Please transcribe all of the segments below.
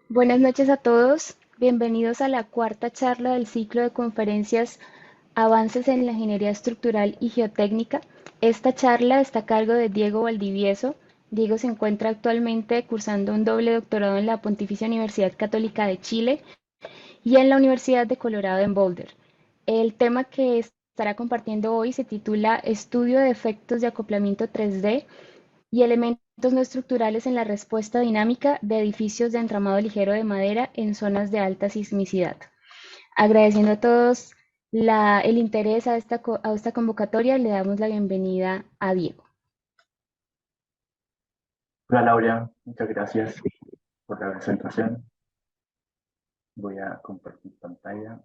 Buenas noches a todos. Bienvenidos a la cuarta charla del ciclo de conferencias Avances en la Ingeniería Estructural y Geotécnica. Esta charla está a cargo de Diego Valdivieso. Diego se encuentra actualmente cursando un doble doctorado en la Pontificia Universidad Católica de Chile y en la Universidad de Colorado en Boulder. El tema que estará compartiendo hoy se titula Estudio de efectos de acoplamiento 3D y elementos no estructurales en la respuesta dinámica de edificios de entramado ligero de madera en zonas de alta sismicidad. Agradeciendo a todos el interés a esta convocatoria, le damos la bienvenida a Diego. Hola Laura, muchas gracias por la presentación. Voy a compartir pantalla.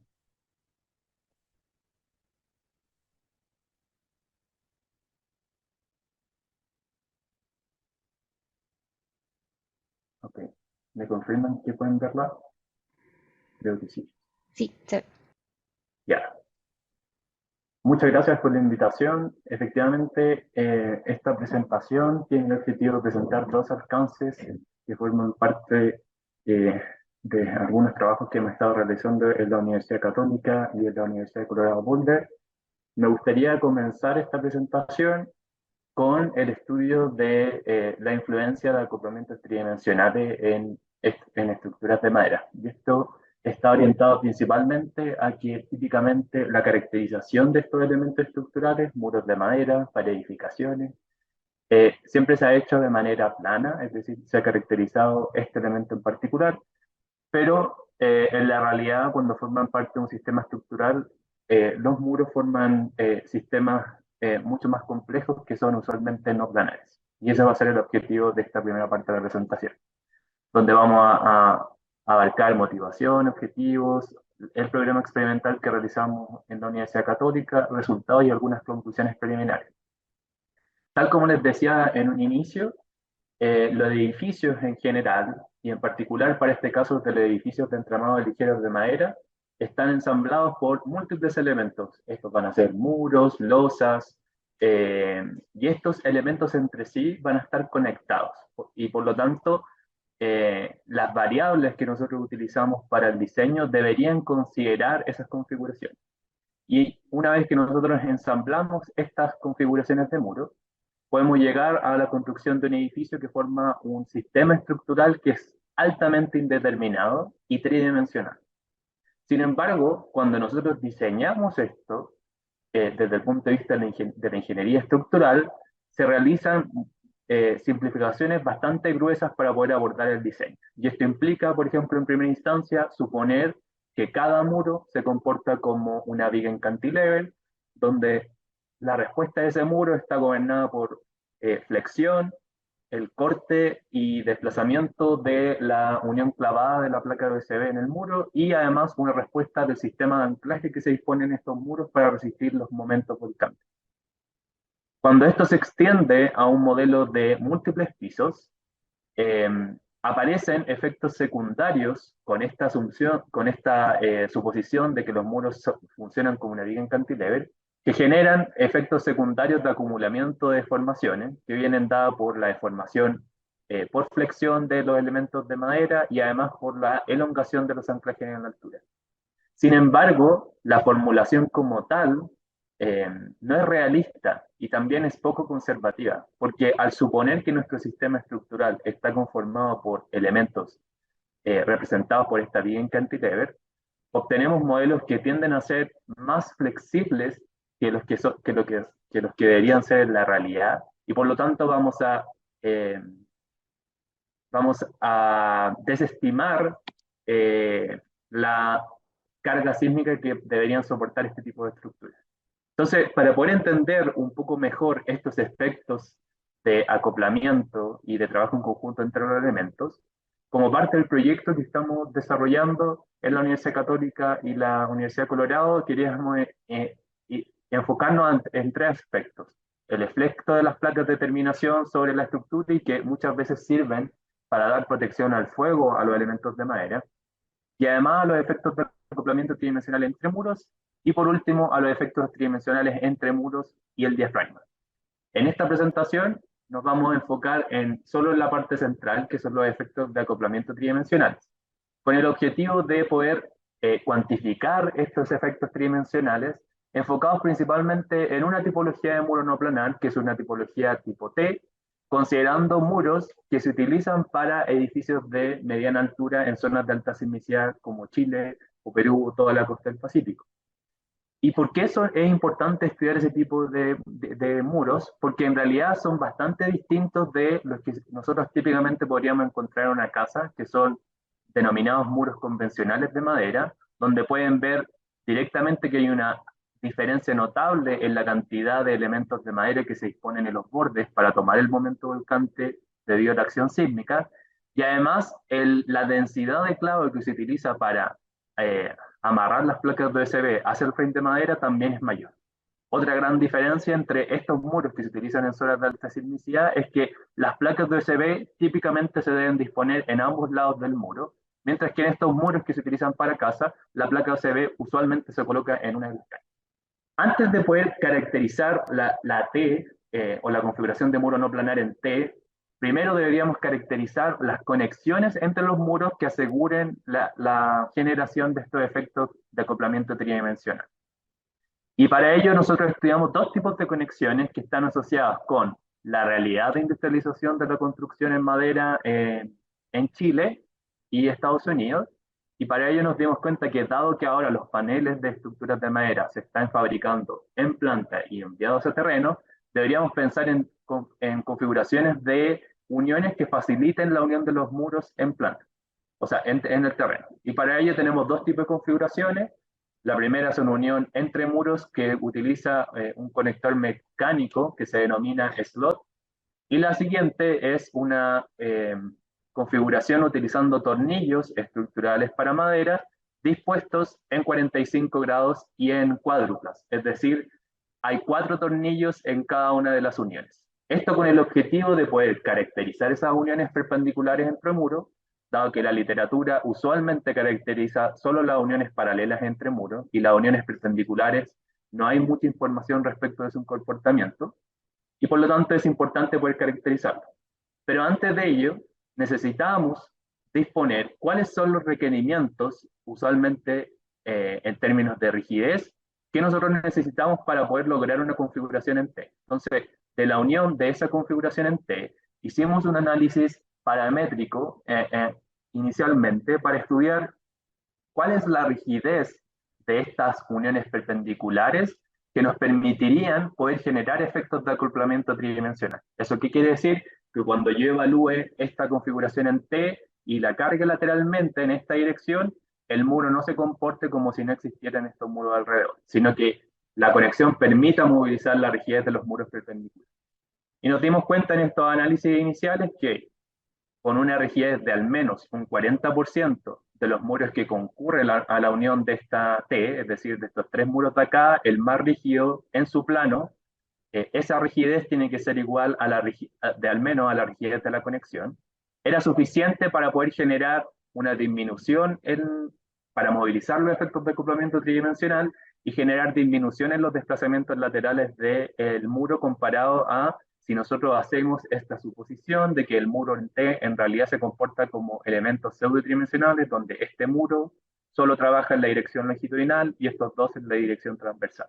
Ok, ¿me confirman que pueden verla? Creo que sí. Sí, se- Ya. Muchas gracias por la invitación. Efectivamente, esta presentación tiene el objetivo de presentar dos alcances que forman parte de algunos trabajos que hemos estado realizando en la Universidad Católica y en la Universidad de Colorado Boulder. Me gustaría comenzar esta presentación con el estudio de la influencia de acoplamientos tridimensionales en estructuras de madera. Y esto está orientado principalmente a que típicamente la caracterización de estos elementos estructurales, muros de madera, para edificaciones, siempre se ha hecho de manera plana, es decir, se ha caracterizado este elemento en particular, pero en la realidad, cuando forman parte de un sistema estructural, los muros forman sistemas mucho más complejos que son usualmente no planares. Y ese va a ser el objetivo de esta primera parte de la presentación, donde vamos a abarcar motivación, objetivos, el programa experimental que realizamos en la Universidad Católica, resultados y algunas conclusiones preliminares. Tal como les decía en un inicio, los edificios en general, y en particular para este caso de los edificios de entramados ligeros de madera, están ensamblados por múltiples elementos. Estos van a ser muros, losas, y estos elementos entre sí van a estar conectados. Y por lo tanto, las variables que nosotros utilizamos para el diseño deberían considerar esas configuraciones. Y una vez que nosotros ensamblamos estas configuraciones de muro, podemos llegar a la construcción de un edificio que forma un sistema estructural que es altamente indeterminado y tridimensional. Sin embargo, cuando nosotros diseñamos esto, desde el punto de vista de la ingeniería estructural, se realizan simplificaciones bastante gruesas para poder abordar el diseño. Y esto implica, por ejemplo, en primera instancia, suponer que cada muro se comporta como una viga en cantilever, donde la respuesta de ese muro está gobernada por flexión, el corte y desplazamiento de la unión clavada de la placa de USB en el muro y además una respuesta del sistema de anclaje que se dispone en estos muros para resistir los momentos del cambio. Cuando esto se extiende a un modelo de múltiples pisos, eh, aparecen efectos secundarios con esta asunción, con esta suposición de que los muros funcionan como una viga en cantilever, que generan efectos secundarios de acumulamiento de deformaciones, que vienen dadas por la deformación por flexión de los elementos de madera y además por la elongación de los anclajes en la altura. Sin embargo, la formulación como tal eh, no es realista y también es poco conservativa, porque al suponer que nuestro sistema estructural está conformado por elementos representados por esta vía en cantilever, obtenemos modelos que tienden a ser más flexibles que los que, que los que deberían ser en la realidad y por lo tanto eh, vamos a desestimar la carga sísmica que deberían soportar este tipo de estructuras. Entonces, para poder entender un poco mejor estos efectos de acoplamiento y de trabajo en conjunto entre los elementos, como parte del proyecto que estamos desarrollando en la Universidad Católica y la Universidad de Colorado, queríamos enfocarnos en tres aspectos. El efecto de las placas de terminación sobre la estructura y que muchas veces sirven para dar protección al fuego a los elementos de madera, y además a los efectos de acoplamiento tridimensional entre muros, y por último a los efectos tridimensionales entre muros y el diafragma. En esta presentación nos vamos a enfocar solo en la parte central, que son los efectos de acoplamiento tridimensionales. con el objetivo de poder cuantificar estos efectos tridimensionales, enfocados principalmente en una tipología de muro no planar, que es una tipología tipo T, considerando muros que se utilizan para edificios de mediana altura en zonas de alta sismicidad como Chile o Perú o toda la costa del Pacífico. ¿Y por qué eso es importante estudiar ese tipo de muros? Porque en realidad son bastante distintos de los que nosotros típicamente podríamos encontrar en una casa, que son denominados muros convencionales de madera, donde pueden ver directamente que hay una diferencia notable en la cantidad de elementos de madera que se disponen en los bordes para tomar el momento volcante debido a la acción sísmica, y además la densidad de clavo que se utiliza para amarrar las placas de USB hacia el frame de madera también es mayor. Otra gran diferencia entre estos muros que se utilizan en zonas de alta sismicidad es que las placas de USB típicamente se deben disponer en ambos lados del muro, mientras que en estos muros que se utilizan para casa, la placa USB usualmente se coloca en una escala. Antes de poder caracterizar la T o la configuración de muro no planar en T, primero deberíamos caracterizar las conexiones entre los muros que aseguren la generación de estos efectos de acoplamiento tridimensional. Y para ello nosotros estudiamos dos tipos de conexiones que están asociadas con la realidad de industrialización de la construcción en madera en Chile y Estados Unidos. Y para ello nos dimos cuenta que dado que ahora los paneles de estructuras de madera se están fabricando en planta y enviados a terreno, deberíamos pensar en configuraciones de uniones que faciliten la unión de los muros en planta, o sea, en el terreno. Y para ello tenemos dos tipos de configuraciones. La primera es una unión entre muros que utiliza un conector mecánico que se denomina slot. Y la siguiente es una configuración utilizando tornillos estructurales para madera dispuestos en 45 grados y en cuádruplas. Es decir, hay 4 tornillos en cada una de las uniones. Esto con el objetivo de poder caracterizar esas uniones perpendiculares entre muros, dado que la literatura usualmente caracteriza solo las uniones paralelas entre muros y las uniones perpendiculares no hay mucha información respecto de su comportamiento, y por lo tanto es importante poder caracterizarlo. Pero antes de ello, necesitamos disponer cuáles son los requerimientos, usualmente en términos de rigidez, que nosotros necesitamos para poder lograr una configuración en T. Entonces, de la unión de esa configuración en T, hicimos un análisis paramétrico inicialmente para estudiar cuál es la rigidez de estas uniones perpendiculares que nos permitirían poder generar efectos de acoplamiento tridimensional. ¿Eso qué quiere decir? Que cuando yo evalúe esta configuración en T y la cargue lateralmente en esta dirección, el muro no se comporte como si no existieran estos muros alrededor, sino que la conexión permita movilizar la rigidez de los muros perpendiculares. Y nos dimos cuenta en estos análisis iniciales que con una rigidez de al menos un 40% de los muros que concurren a la unión de esta T, es decir, de estos 3 muros de acá, el más rígido en su plano, esa rigidez tiene que ser igual a de al menos a la rigidez de la conexión, era suficiente para poder generar una disminución para movilizar los efectos de acoplamiento tridimensional y generar disminución en los desplazamientos laterales del muro comparado a si nosotros hacemos esta suposición de que el muro en T en realidad se comporta como elementos pseudo-tridimensionales, donde este muro solo trabaja en la dirección longitudinal y estos dos en la dirección transversal.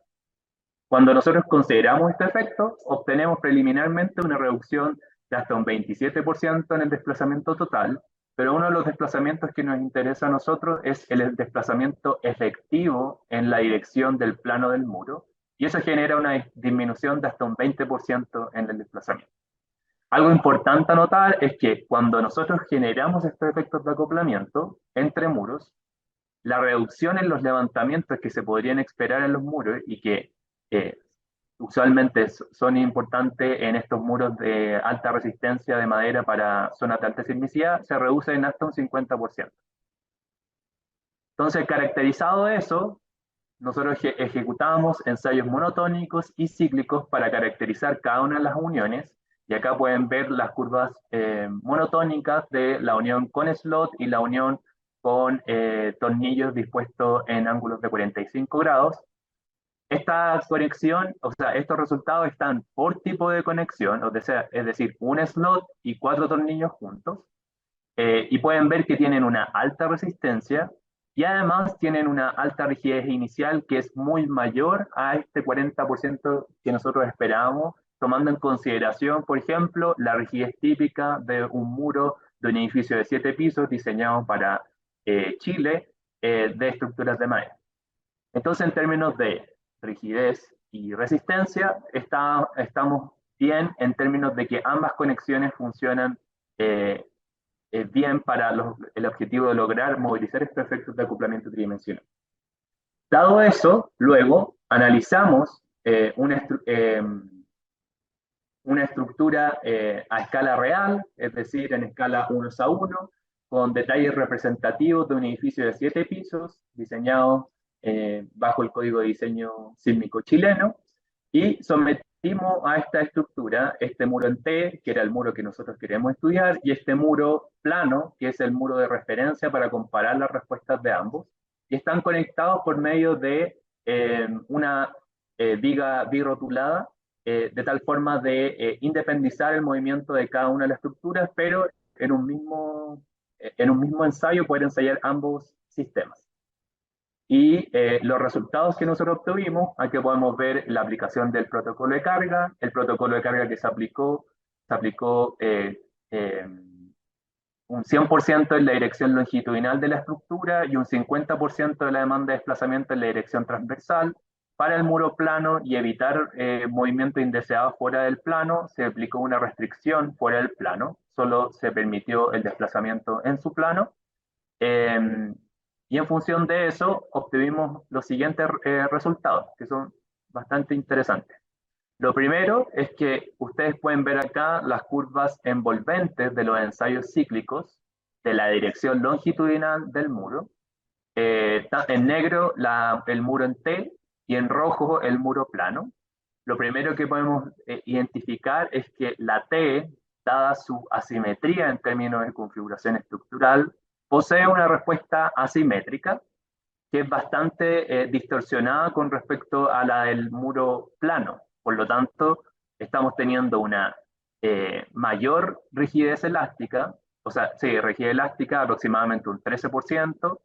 Cuando nosotros consideramos este efecto, obtenemos preliminarmente una reducción de hasta un 27% en el desplazamiento total, pero uno de los desplazamientos que nos interesa a nosotros es el desplazamiento efectivo en la dirección del plano del muro, y eso genera una disminución de hasta un 20% en el desplazamiento. Algo importante a notar es que cuando nosotros generamos estos efectos de acoplamiento entre muros, la reducción en los levantamientos que se podrían esperar en los muros y que eh, usualmente son importantes en estos muros de alta resistencia de madera para zonas de alta sismicidad, se reduce en hasta un 50%. Entonces, caracterizado eso, nosotros ejecutamos ensayos monotónicos y cíclicos para caracterizar cada una de las uniones, y acá pueden ver las curvas monotónicas de la unión con slot y la unión con tornillos dispuestos en ángulos de 45 grados. Esta conexión, o sea, estos resultados están por tipo de conexión, o sea, es decir, un slot y 4 tornillos juntos. y pueden ver que tienen una alta resistencia y además tienen una alta rigidez inicial que es muy mayor a este 40% que nosotros esperábamos, tomando en consideración, por ejemplo, la rigidez típica de un muro de un edificio de 7 pisos diseñado para Chile, de estructuras de madera. Entonces, en términos de rigidez y resistencia, estamos bien en términos de que ambas conexiones funcionan eh, bien para el objetivo de lograr movilizar estos efectos de acoplamiento tridimensional. Dado eso, luego analizamos una estructura a escala real, es decir, en escala 1:1, con detalles representativos de un edificio de 7 pisos, diseñado bajo el Código de Diseño Sísmico chileno, y sometimos a esta estructura este muro en T, que era el muro que nosotros queremos estudiar, y este muro plano, que es el muro de referencia para comparar las respuestas de ambos, y están conectados por medio de una viga birrotulada, de tal forma de independizar el movimiento de cada una de las estructuras, pero en un mismo ensayo poder ensayar ambos sistemas. Y los resultados que nosotros obtuvimos, aquí podemos ver la aplicación del protocolo de carga, el protocolo de carga que se aplicó un 100% en la dirección longitudinal de la estructura y un 50% de la demanda de desplazamiento en la dirección transversal. Para el muro plano y evitar movimiento indeseado fuera del plano, se aplicó una restricción fuera del plano, solo se permitió el desplazamiento en su plano. Y en función de eso, obtuvimos los siguientes resultados, que son bastante interesantes. Lo primero es que ustedes pueden ver acá las curvas envolventes de los ensayos cíclicos de la dirección longitudinal del muro. En negro el muro en T y en rojo el muro plano. Lo primero que podemos identificar es que la T, dada su asimetría en términos de configuración estructural, posee una respuesta asimétrica que es bastante distorsionada con respecto a la del muro plano. Por lo tanto, estamos teniendo una mayor rigidez elástica, o sea, sí, rigidez elástica aproximadamente un 13%,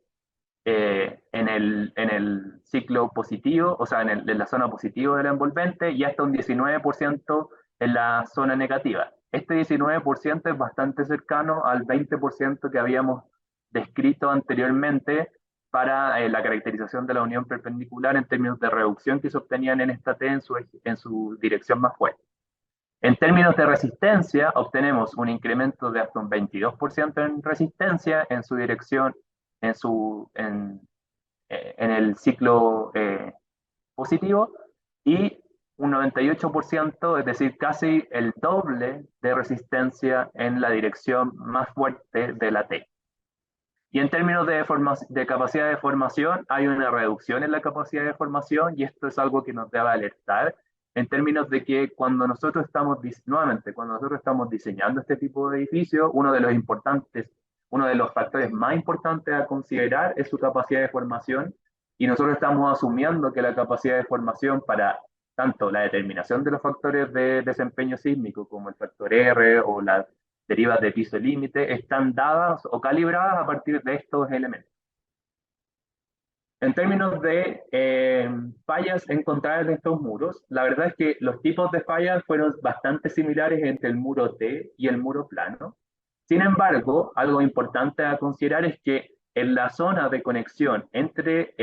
en el ciclo positivo, o sea, en la zona positiva del envolvente, y hasta un 19% en la zona negativa. Este 19% es bastante cercano al 20% que habíamos descrito anteriormente para la caracterización de la unión perpendicular en términos de reducción que se obtenían en esta T en su dirección más fuerte. En términos de resistencia, obtenemos un incremento de hasta un 22% en resistencia en su dirección, en el ciclo positivo, y un 98%, es decir, casi el doble de resistencia en la dirección más fuerte de la T. Y en términos de capacidad de formación, hay una reducción en la capacidad de formación, y esto es algo que nos debe alertar en términos de que cuando nosotros estamos, nuevamente, cuando nosotros estamos diseñando este tipo de edificio, uno de los factores más importantes a considerar es su capacidad de formación, y nosotros estamos asumiendo que la capacidad de formación para tanto la determinación de los factores de desempeño sísmico como el factor R o la derivas de piso límite están dadas o calibradas a partir de estos elementos. En términos de fallas encontradas en estos muros, la verdad es que los tipos de fallas fueron bastante similares entre el muro T y el muro plano. Sin embargo, algo importante a considerar es que en la zona de conexión entre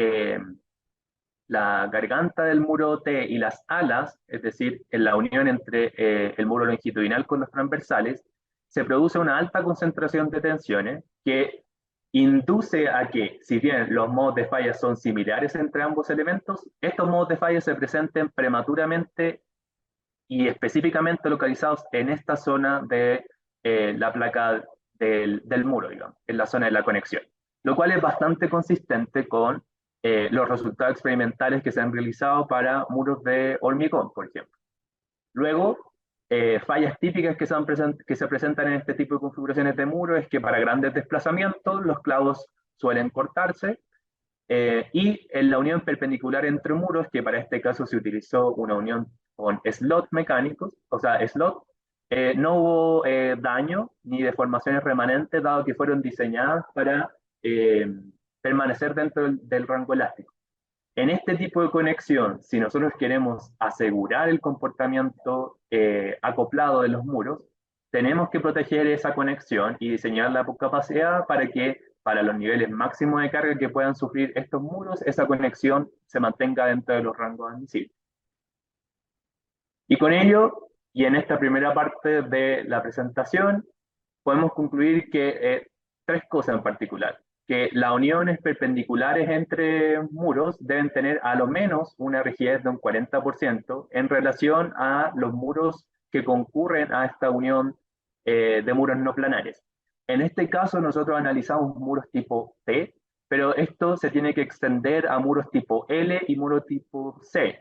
la garganta del muro T y las alas, es decir, en la unión entre el muro longitudinal con los transversales, se produce una alta concentración de tensiones que induce a que, si bien los modos de falla son similares entre ambos elementos, estos modos de falla se presenten prematuramente y específicamente localizados en esta zona de la placa del muro, digamos, en la zona de la conexión, lo cual es bastante consistente con los resultados experimentales que se han realizado para muros de hormigón, por ejemplo. Luego, fallas típicas que se presentan en este tipo de configuraciones de muro es que para grandes desplazamientos los clavos suelen cortarse, y en la unión perpendicular entre muros, que para este caso se utilizó una unión con slot mecánicos, o sea, slot, no hubo daño ni deformaciones remanentes, dado que fueron diseñadas para eh, permanecer dentro del rango elástico. En este tipo de conexión, si nosotros queremos asegurar el comportamiento acoplado de los muros, tenemos que proteger esa conexión y diseñarla por capacidad para que para los niveles máximos de carga que puedan sufrir estos muros, esa conexión se mantenga dentro de los rangos admisibles. Y con ello, y en esta primera parte de la presentación, podemos concluir que tres cosas en particular, que las uniones perpendiculares entre muros deben tener a lo menos una rigidez de un 40% en relación a los muros que concurren a esta unión de muros no planares. En este caso nosotros analizamos muros tipo T, pero esto se tiene que extender a muros tipo L y muros tipo C,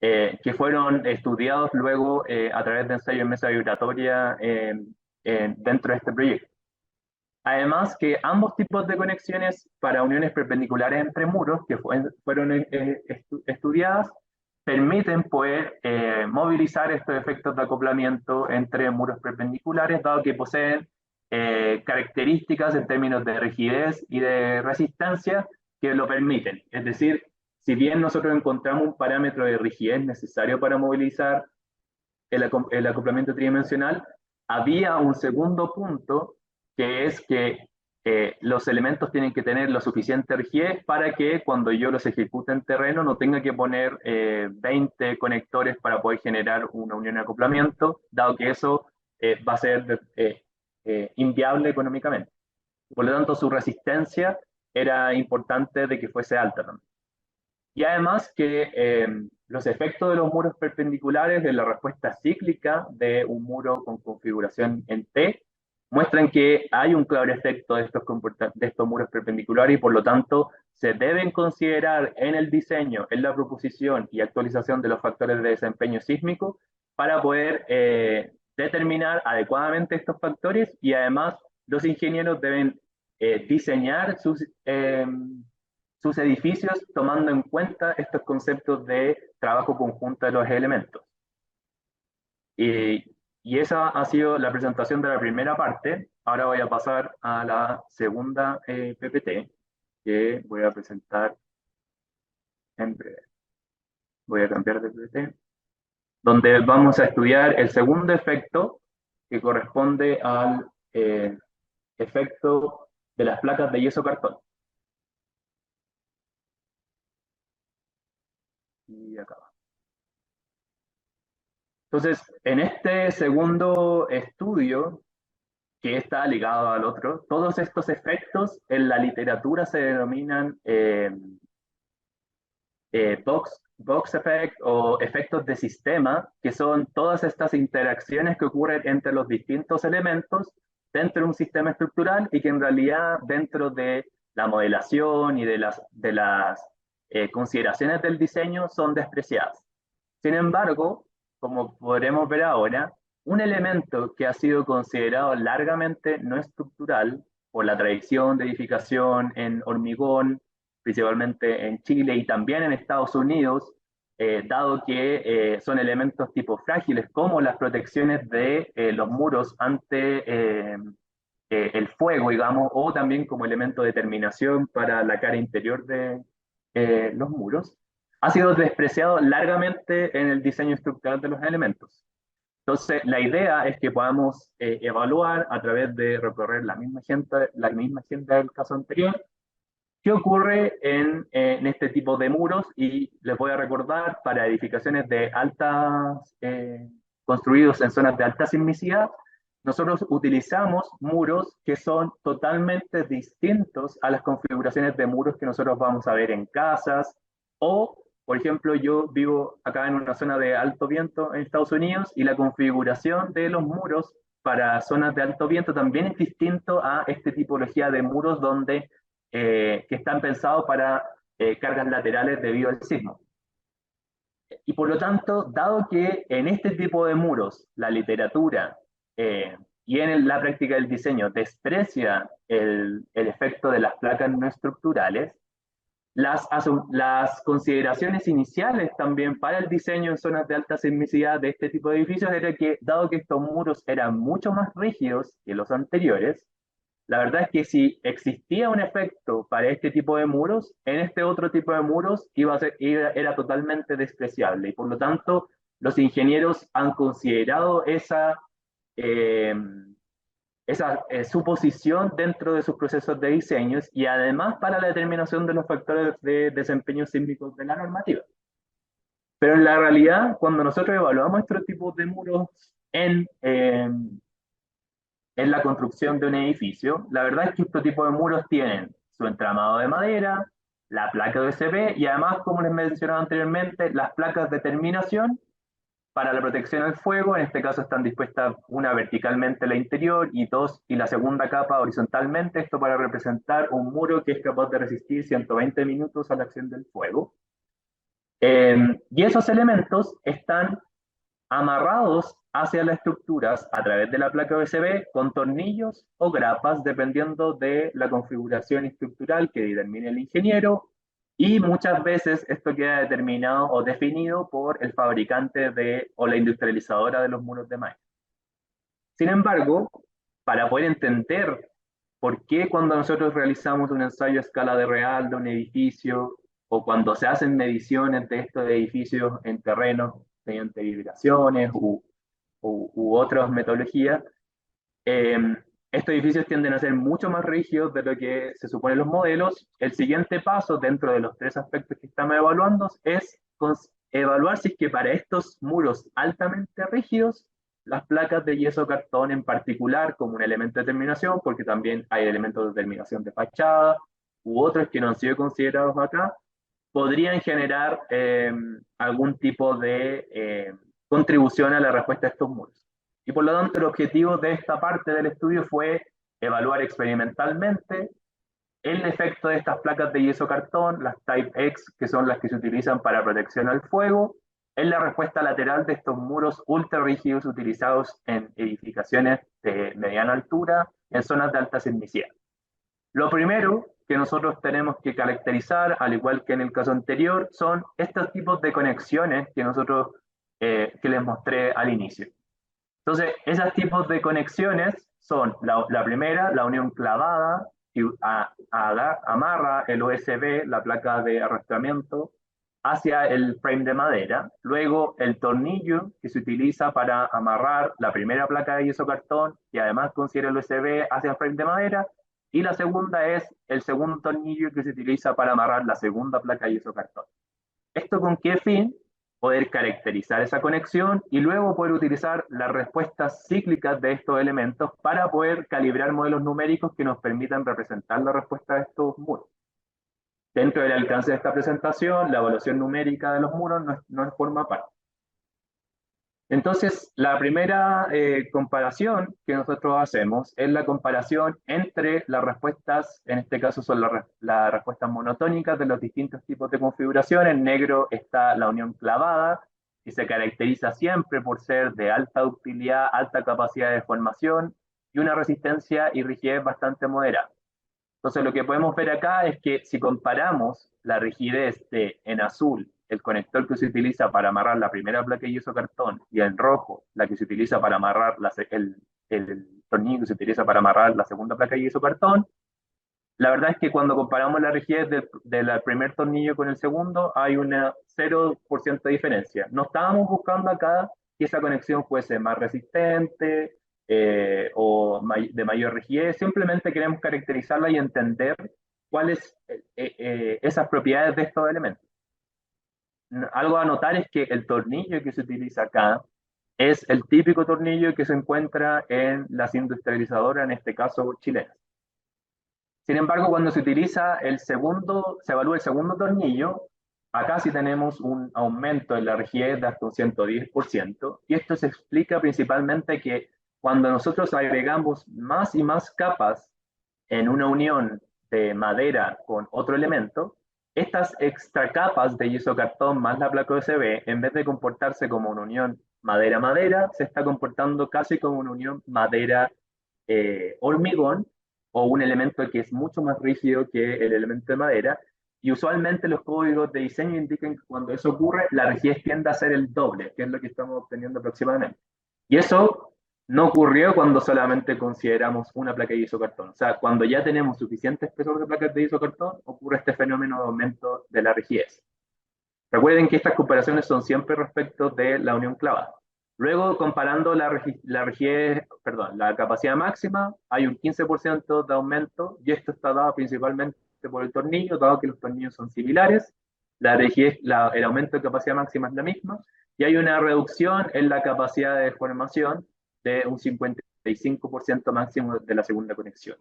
que fueron estudiados luego a través de ensayos en mesa vibratoria dentro de este proyecto. Además que ambos tipos de conexiones para uniones perpendiculares entre muros que fueron estudiadas permiten poder movilizar estos efectos de acoplamiento entre muros perpendiculares, dado que poseen características en términos de rigidez y de resistencia que lo permiten. Es decir, si bien nosotros encontramos un parámetro de rigidez necesario para movilizar el acoplamiento tridimensional, había un segundo punto que es que los elementos tienen que tener lo suficiente rigidez para que cuando yo los ejecute en terreno no tenga que poner 20 conectores para poder generar una unión de acoplamiento, dado que eso va a ser inviable económicamente. Por lo tanto, su resistencia era importante de que fuese alta también. Y además que los efectos de los muros perpendiculares de la respuesta cíclica de un muro con configuración en T muestran que hay un claro efecto de estos muros perpendiculares y por lo tanto se deben considerar en el diseño, en la proposición y actualización de los factores de desempeño sísmico para poder determinar adecuadamente estos factores y además los ingenieros deben diseñar sus edificios tomando en cuenta estos conceptos de trabajo conjunto de los elementos. Y esa ha sido la presentación de la primera parte. Ahora voy a pasar a la segunda PPT, que voy a presentar en breve. Voy a cambiar de PPT, donde vamos a estudiar el segundo efecto, que corresponde al efecto de las placas de yeso cartón. Y acá. Entonces, en este segundo estudio, que está ligado al otro, todos estos efectos en la literatura se denominan box effect o efectos de sistema, que son todas estas interacciones que ocurren entre los distintos elementos dentro de un sistema estructural y que en realidad dentro de la modelación y de las consideraciones del diseño son despreciadas. Sin embargo, como podremos ver ahora, un elemento que ha sido considerado largamente no estructural por la tradición de edificación en hormigón, principalmente en Chile y también en Estados Unidos, dado que son elementos tipo frágiles, como las protecciones de los muros ante el fuego, digamos, o también como elemento de terminación para la cara interior de los muros, ha sido despreciado largamente en el diseño estructural de los elementos. Entonces, la idea es que podamos evaluar a través de recorrer la misma agenda del caso anterior, qué ocurre en este tipo de muros y les voy a recordar para edificaciones de altas, construidos en zonas de alta sismicidad, nosotros utilizamos muros que son totalmente distintos a las configuraciones de muros que nosotros vamos a ver en casas o, por ejemplo, yo vivo acá en una zona de alto viento en Estados Unidos y la configuración de los muros para zonas de alto viento también es distinto a esta tipología de muros donde que están pensados para cargas laterales debido al sismo. Y por lo tanto, dado que en este tipo de muros la literatura y en la práctica del diseño desprecia el efecto de las placas no estructurales, Las consideraciones iniciales también para el diseño en zonas de alta sismicidad de este tipo de edificios era que, dado que estos muros eran mucho más rígidos que los anteriores, la verdad es que si existía un efecto para este tipo de muros, en este otro tipo de muros era totalmente despreciable. Y por lo tanto, los ingenieros han considerado eh, esa suposición dentro de sus procesos de diseños y además para la determinación de los factores de desempeño sísmico de la normativa. Pero en la realidad, cuando nosotros evaluamos estos tipos de muros en la construcción de un edificio, la verdad es que estos tipos de muros tienen su entramado de madera, la placa de OSB y además, como les mencionaba anteriormente, las placas de terminación para la protección al fuego. En este caso están dispuestas una verticalmente la interior y la segunda capa horizontalmente, esto para representar un muro que es capaz de resistir 120 minutos a la acción del fuego. Y esos elementos están amarrados hacia las estructuras a través de la placa OSB con tornillos o grapas, dependiendo de la configuración estructural que determine el ingeniero, y muchas veces esto queda determinado o definido por el fabricante o la industrializadora de los muros de madera. Sin embargo, para poder entender por qué cuando nosotros realizamos un ensayo a escala de real de un edificio o cuando se hacen mediciones de estos edificios en terrenos mediante vibraciones u otras metodologías, eh, estos edificios tienden a ser mucho más rígidos de lo que se supone en los modelos. El siguiente paso dentro de los tres aspectos que estamos evaluando es evaluar si es que para estos muros altamente rígidos, las placas de yeso cartón en particular como un elemento de terminación, porque también hay elementos de terminación de fachada u otros que no han sido considerados acá, podrían generar algún tipo de contribución a la respuesta a estos muros. Y por lo tanto, el objetivo de esta parte del estudio fue evaluar experimentalmente el efecto de estas placas de yeso cartón, las Type X, que son las que se utilizan para protección al fuego, en la respuesta lateral de estos muros ultra rígidos utilizados en edificaciones de mediana altura en zonas de alta sismicidad. Lo primero que nosotros tenemos que caracterizar, al igual que en el caso anterior, son estos tipos de conexiones que les mostré al inicio. Entonces, esos tipos de conexiones son la primera, la unión clavada, que amarra el USB, la placa de arrastramiento, hacia el frame de madera. Luego, el tornillo que se utiliza para amarrar la primera placa de yeso cartón y además considera el USB hacia el frame de madera. Y la segunda es el segundo tornillo que se utiliza para amarrar la segunda placa de yeso cartón. ¿Esto con qué fin? Poder caracterizar esa conexión y luego poder utilizar las respuestas cíclicas de estos elementos para poder calibrar modelos numéricos que nos permitan representar la respuesta de estos muros. Dentro del alcance de esta presentación, la evaluación numérica de los muros no forma parte. Entonces, la primera comparación que nosotros hacemos es la comparación entre las respuestas, en este caso son las respuestas monotónicas de los distintos tipos de configuración. En negro está la unión clavada, que se caracteriza siempre por ser de alta ductilidad, alta capacidad de deformación y una resistencia y rigidez bastante moderada. Entonces, lo que podemos ver acá es que si comparamos la rigidez en azul, el conector que se utiliza para amarrar la primera placa de yeso cartón, y en rojo, la que se utiliza para amarrar el tornillo que se utiliza para amarrar la segunda placa de yeso cartón, la verdad es que cuando comparamos la rigidez del primer tornillo con el segundo, hay una 0% de diferencia. No estábamos buscando acá que esa conexión fuese más resistente de mayor rigidez, simplemente queremos caracterizarla y entender cuáles esas propiedades de estos elementos. Algo a notar es que el tornillo que se utiliza acá es el típico tornillo que se encuentra en las industrializadoras, en este caso chilenas. Sin embargo, cuando se utiliza se evalúa el segundo tornillo, acá sí tenemos un aumento en la rigidez de hasta un 110%, y esto se explica principalmente que cuando nosotros agregamos más y más capas en una unión de madera con otro elemento, estas extra capas de yeso cartón más la placa OSB, en vez de comportarse como una unión madera-madera, se está comportando casi como una unión madera-hormigón, o un elemento que es mucho más rígido que el elemento de madera, y usualmente los códigos de diseño indican que cuando eso ocurre, la rigidez tiende a ser el doble, que es lo que estamos obteniendo aproximadamente. Y eso no ocurrió cuando solamente consideramos una placa de isocartón. O sea, cuando ya tenemos suficiente espesor de placas de isocartón, ocurre este fenómeno de aumento de la rigidez. Recuerden que estas comparaciones son siempre respecto de la unión clavada. Luego, comparando la rigidez, perdón, la capacidad máxima, hay un 15% de aumento, y esto está dado principalmente por el tornillo, dado que los tornillos son similares, la rigidez, el aumento de capacidad máxima es la misma, y hay una reducción en la capacidad de deformación de un 55% máximo de la segunda conexión.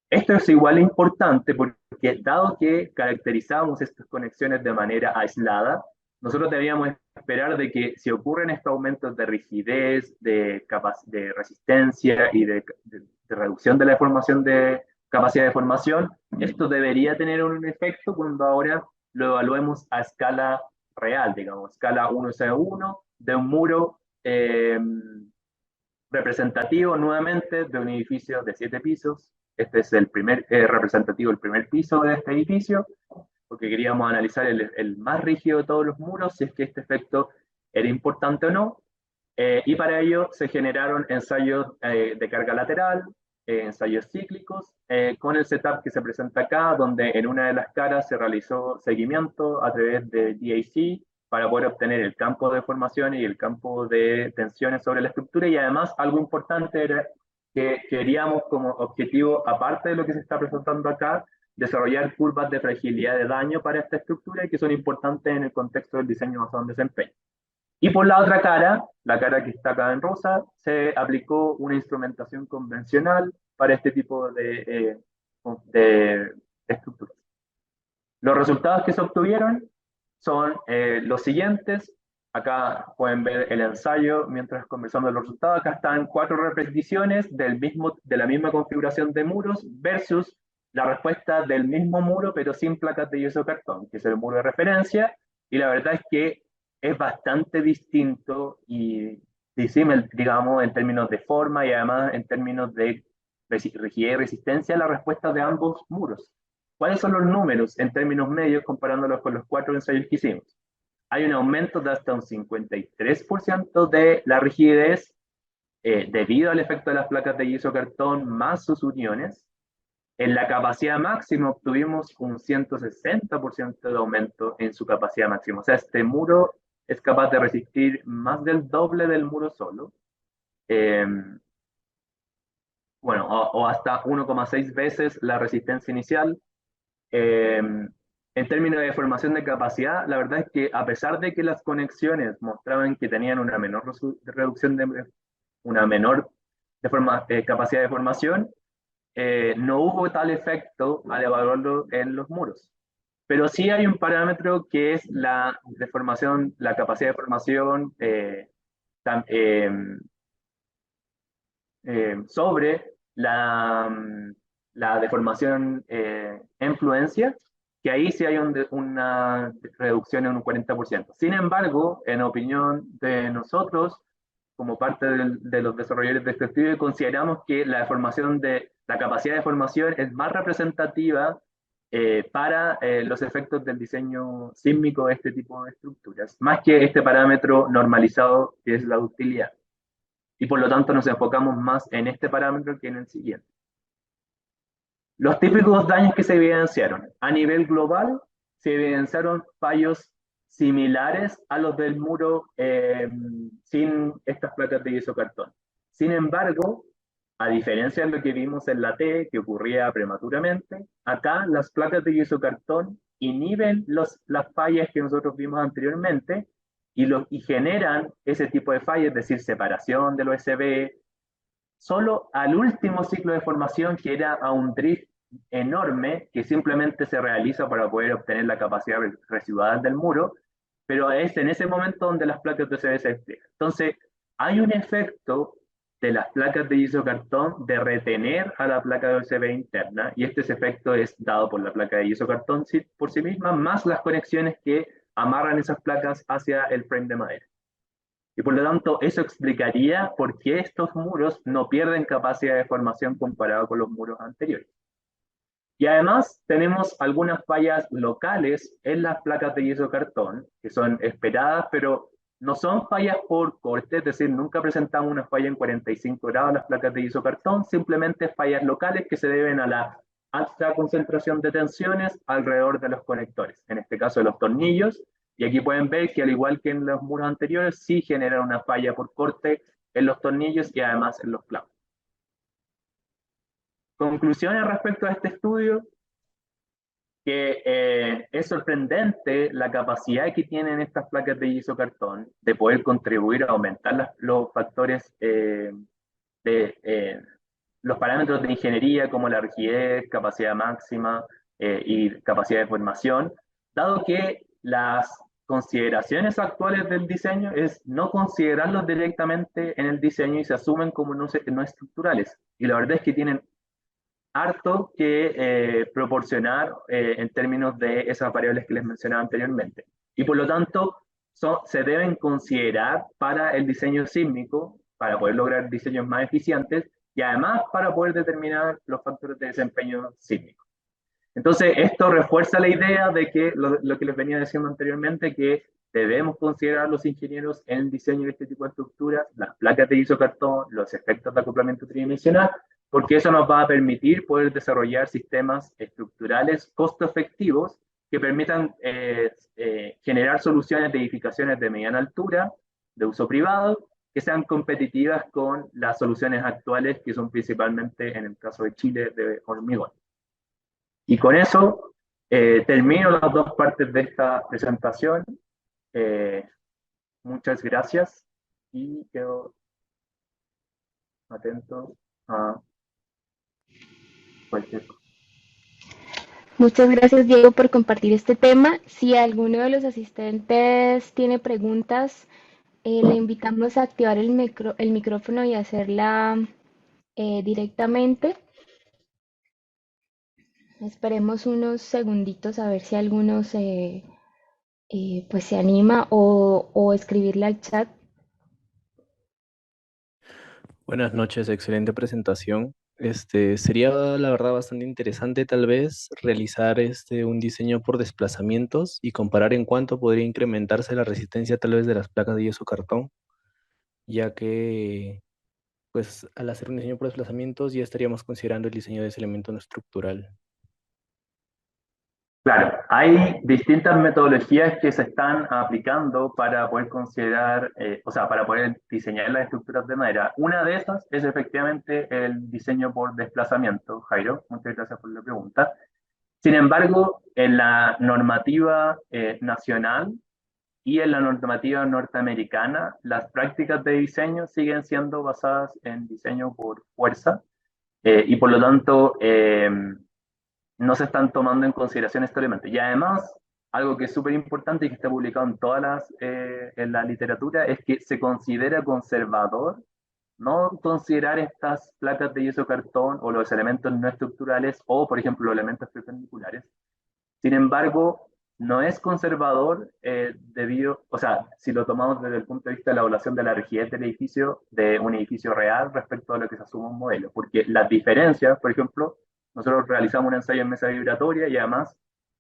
Esto es igual importante porque dado que caracterizamos estas conexiones de manera aislada, nosotros debíamos esperar de que si ocurren estos aumentos de rigidez, de resistencia y de reducción de la deformación de capacidad de formación, esto debería tener un efecto cuando ahora lo evaluemos a escala real, digamos, escala 1:1 de un muro representativo nuevamente de un edificio de 7 pisos. Este es el primer representativo, el primer piso de este edificio, porque queríamos analizar el más rígido de todos los muros, si es que este efecto era importante o no. Y para ello se generaron ensayos de carga lateral, ensayos cíclicos, con el setup que se presenta acá, donde en una de las caras se realizó seguimiento a través de DAC para poder obtener el campo de deformación y el campo de tensiones sobre la estructura, y además algo importante era que queríamos como objetivo, aparte de lo que se está presentando acá, desarrollar curvas de fragilidad de daño para esta estructura y que son importantes en el contexto del diseño basado en desempeño. Y por la otra cara, la cara que está acá en rosa, se aplicó una instrumentación convencional para este tipo de estructuras. Los resultados que se obtuvieron son los siguientes. Acá pueden ver el ensayo mientras conversamos los resultados. Acá están 4 repeticiones de la misma configuración de muros versus la respuesta del mismo muro, pero sin placas de yeso cartón, que es el muro de referencia. Y la verdad es que es bastante distinto y disímil, digamos, en términos de forma y además en términos de rigidez y resistencia, la respuesta de ambos muros. ¿Cuáles son los números en términos medios comparándolos con los 4 ensayos que hicimos? Hay un aumento de hasta un 53% de la rigidez debido al efecto de las placas de yeso cartón más sus uniones. En la capacidad máxima obtuvimos un 160% de aumento en su capacidad máxima. O sea, este muro es capaz de resistir más del doble del muro solo. Eh, bueno, o hasta 1,6 veces la resistencia inicial. En términos de deformación de capacidad, la verdad es que a pesar de que las conexiones mostraban que tenían una menor reducción una menor capacidad de formación, no hubo tal efecto al evaluarlo en los muros. Pero sí hay un parámetro que es la deformación, la capacidad de formación sobre la deformación influencia, que ahí sí hay una reducción en un 40%. Sin embargo, en opinión de nosotros, como parte de los desarrolladores de este estudio, consideramos que la capacidad de formación es más representativa para los efectos del diseño sísmico de este tipo de estructuras, más que este parámetro normalizado que es la ductilidad. Y por lo tanto nos enfocamos más en este parámetro que en el siguiente. Los típicos daños que se evidenciaron. A nivel global, se evidenciaron fallos similares a los del muro sin estas placas de yeso cartón. Sin embargo, a diferencia de lo que vimos en la T, que ocurría prematuramente, acá las placas de yeso cartón inhiben las fallas que nosotros vimos anteriormente y generan ese tipo de fallas, es decir, separación del OSB, solo al último ciclo de formación, que era a un drift enorme que simplemente se realiza para poder obtener la capacidad residual del muro, pero es en ese momento donde las placas de OSB se despliegan. Entonces, hay un efecto de las placas de isocartón de retener a la placa de OSB interna, y este efecto es dado por la placa de isocartón por sí misma, más las conexiones que amarran esas placas hacia el frame de madera. Y por lo tanto, eso explicaría por qué estos muros no pierden capacidad de formación comparado con los muros anteriores. Y además tenemos algunas fallas locales en las placas de yeso cartón, que son esperadas, pero no son fallas por corte, es decir, nunca presentamos una falla en 45 grados en las placas de yeso cartón, simplemente fallas locales que se deben a la alta concentración de tensiones alrededor de los conectores, en este caso de los tornillos, y aquí pueden ver que al igual que en los muros anteriores, sí generan una falla por corte en los tornillos y además en los clavos. Conclusiones respecto a este estudio, que es sorprendente la capacidad que tienen estas placas de isocartón de poder contribuir a aumentar los factores de los parámetros de ingeniería como la rigidez, capacidad máxima y capacidad de formación, dado que las consideraciones actuales del diseño es no considerarlos directamente en el diseño y se asumen como no estructurales. Y la verdad es que tienen harto que proporcionar en términos de esas variables que les mencionaba anteriormente. Y por lo tanto, se deben considerar para el diseño sísmico, para poder lograr diseños más eficientes y además para poder determinar los factores de desempeño sísmico. Entonces, esto refuerza la idea de que lo que les venía diciendo anteriormente, que debemos considerar los ingenieros en el diseño de este tipo de estructuras, las placas de isocartón, los efectos de acoplamiento tridimensional, porque eso nos va a permitir poder desarrollar sistemas estructurales costo efectivos que permitan generar soluciones de edificaciones de mediana altura, de uso privado, que sean competitivas con las soluciones actuales, que son principalmente, en el caso de Chile, de hormigón. Y con eso termino las dos partes de esta presentación. Eh, muchas gracias y quedo atento a cualquier cosa. Muchas gracias, Diego, por compartir este tema. Si alguno de los asistentes tiene preguntas, le invitamos a activar el micrófono y hacerla directamente. Esperemos unos segunditos a ver si alguno pues se anima o escribirle al chat. Buenas noches, excelente presentación. Sería la verdad bastante interesante tal vez realizar un diseño por desplazamientos y comparar en cuánto podría incrementarse la resistencia tal vez de las placas de yeso cartón, ya que pues al hacer un diseño por desplazamientos ya estaríamos considerando el diseño de ese elemento no estructural. Claro, hay distintas metodologías que se están aplicando para poder considerar, o sea, para poder diseñar las estructuras de madera. Una de esas es efectivamente el diseño por desplazamiento, Jairo. Muchas gracias por la pregunta. Sin embargo, en la normativa nacional y en la normativa norteamericana, las prácticas de diseño siguen siendo basadas en diseño por fuerza y por lo tanto no se están tomando en consideración estos elementos. Y además, algo que es súper importante y que está publicado en en la literatura es que se considera conservador no considerar estas placas de yeso cartón o los elementos no estructurales o, por ejemplo, los elementos perpendiculares. Sin embargo, no es conservador o sea, si lo tomamos desde el punto de vista de la evaluación de la rigidez del edificio, de un edificio real respecto a lo que se asume un modelo, porque las diferencias, por ejemplo, nosotros realizamos un ensayo en mesa vibratoria y además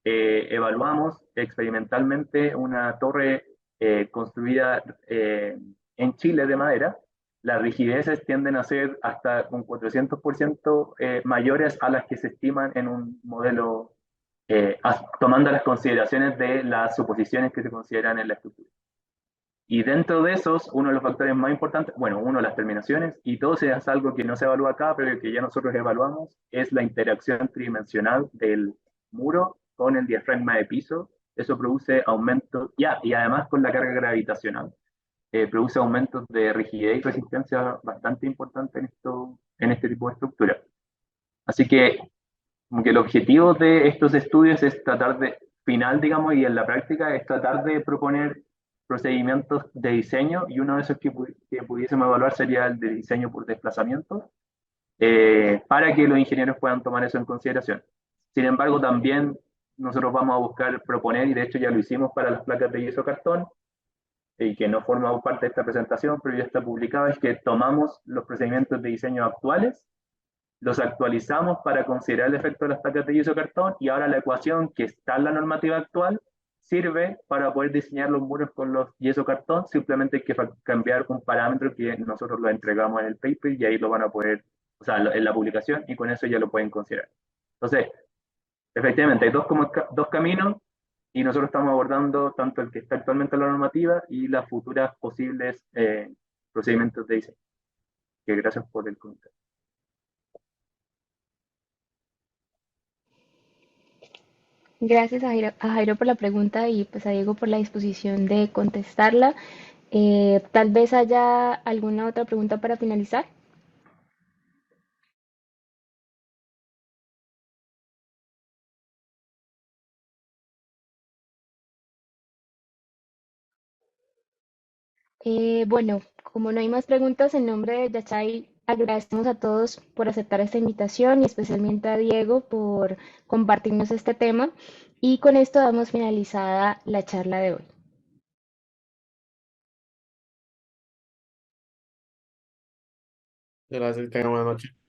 evaluamos experimentalmente una torre construida en Chile de madera. Las rigideces tienden a ser hasta un 400% mayores a las que se estiman en un modelo tomando las consideraciones de las suposiciones que se consideran en la estructura. Y dentro de esos, uno de los factores más importantes, bueno, uno, las terminaciones, y dos, es algo que no se evalúa acá, pero que ya nosotros evaluamos, es la interacción tridimensional del muro con el diafragma de piso. Eso produce aumentos, y además con la carga gravitacional, produce aumentos de rigidez y resistencia bastante importantes en este tipo de estructura. Así que como que el objetivo de estos estudios es tratar de, final, digamos, y en la práctica, es tratar de proponer procedimientos de diseño, y uno de esos que pudiésemos evaluar sería el de diseño por desplazamiento, para que los ingenieros puedan tomar eso en consideración. Sin embargo, también nosotros vamos a buscar proponer, y de hecho ya lo hicimos para las placas de yeso cartón, y que no forma parte de esta presentación, pero ya está publicado, es que tomamos los procedimientos de diseño actuales los actualizamos para considerar el efecto de las placas de yeso cartón y ahora la ecuación que está en la normativa actual sirve para poder diseñar los muros con los yeso cartón, simplemente hay que cambiar un parámetro que nosotros lo entregamos en el paper y ahí lo van a poder, o sea, en la publicación y con eso ya lo pueden considerar. Entonces, efectivamente, hay dos caminos y nosotros estamos abordando tanto el que está actualmente en la normativa y las futuras posibles procedimientos de diseño. Que gracias por el comentario. Gracias a Jairo por la pregunta y pues a Diego por la disposición de contestarla. Tal vez haya alguna otra pregunta para finalizar. Bueno, como no hay más preguntas, en nombre de Yachay agradecemos a todos por aceptar esta invitación y especialmente a Diego por compartirnos este tema. Y con esto damos finalizada la charla de hoy. Gracias, tengan buena noche.